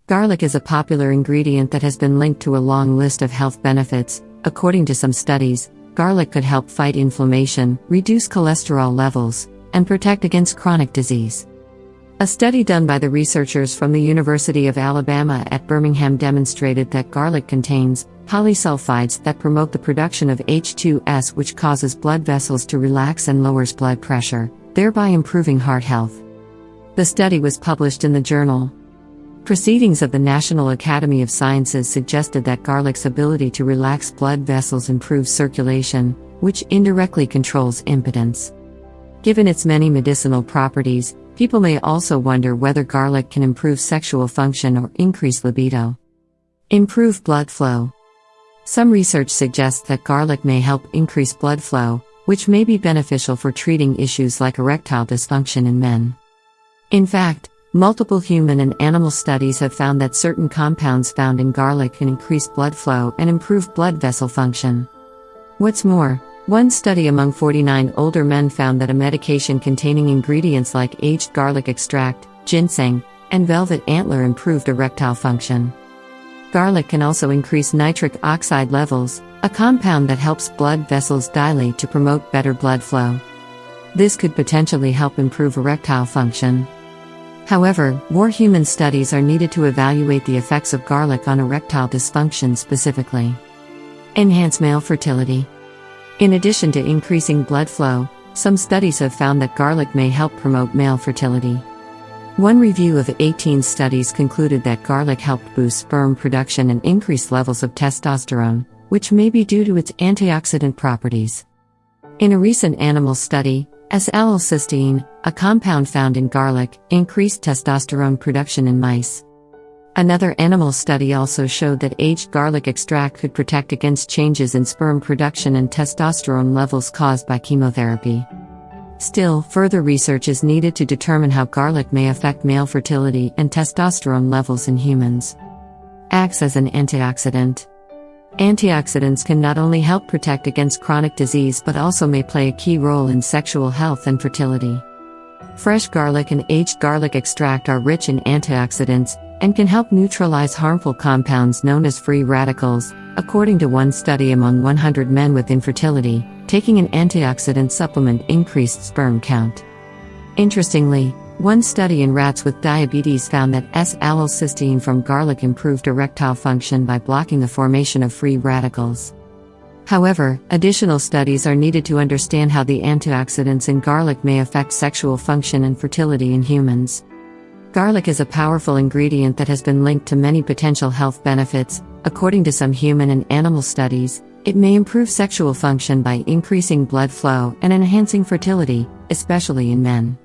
Garlic is a popular ingredient that has been linked to a long list of health benefits. According to some studies, garlic could help fight inflammation, reduce cholesterol levels, and protect against chronic disease. A study done by the researchers from the University of Alabama at Birmingham demonstrated that garlic contains polysulfides that promote the production of H2S, which causes blood vessels to relax and lowers blood pressure, thereby improving heart health. The study was published in the journal Proceedings of the National Academy of Sciences suggested that garlic's ability to relax blood vessels improves circulation, which indirectly controls impotence. Given its many medicinal properties, people may also wonder whether garlic can improve sexual function or increase libido. Improve blood flow. Some research suggests that garlic may help increase blood flow, which may be beneficial for treating issues like erectile dysfunction in men. In fact, multiple human and animal studies have found that certain compounds found in garlic can increase blood flow and improve blood vessel function. What's more, one study among 49 older men found that a medication containing ingredients like aged garlic extract, ginseng, and velvet antler improved erectile function. Garlic can also increase nitric oxide levels, a compound that helps blood vessels dilate to promote better blood flow. This could potentially help improve erectile function. However, more human studies are needed to evaluate the effects of garlic on erectile dysfunction specifically. Enhance male fertility. In addition to increasing blood flow, some studies have found that garlic may help promote male fertility. One review of 18 studies concluded that garlic helped boost sperm production and increase levels of testosterone, which may be due to its antioxidant properties. In a recent animal study, S-allylcysteine, a compound found in garlic, increased testosterone production in mice. Another animal study also showed that aged garlic extract could protect against changes in sperm production and testosterone levels caused by chemotherapy. Still, further research is needed to determine how garlic may affect male fertility and testosterone levels in humans. Acts as an antioxidant. Antioxidants can not only help protect against chronic disease but also may play a key role in sexual health and fertility. Fresh garlic and aged garlic extract are rich in antioxidants and can help neutralize harmful compounds known as free radicals. According to one study among 100 men with infertility, taking an antioxidant supplement increased sperm count. Interestingly, one study in rats with diabetes found that S-allylcysteine from garlic improved erectile function by blocking the formation of free radicals. However, additional studies are needed to understand how the antioxidants in garlic may affect sexual function and fertility in humans. Garlic is a powerful ingredient that has been linked to many potential health benefits. According to some human and animal studies, it may improve sexual function by increasing blood flow and enhancing fertility, especially in men.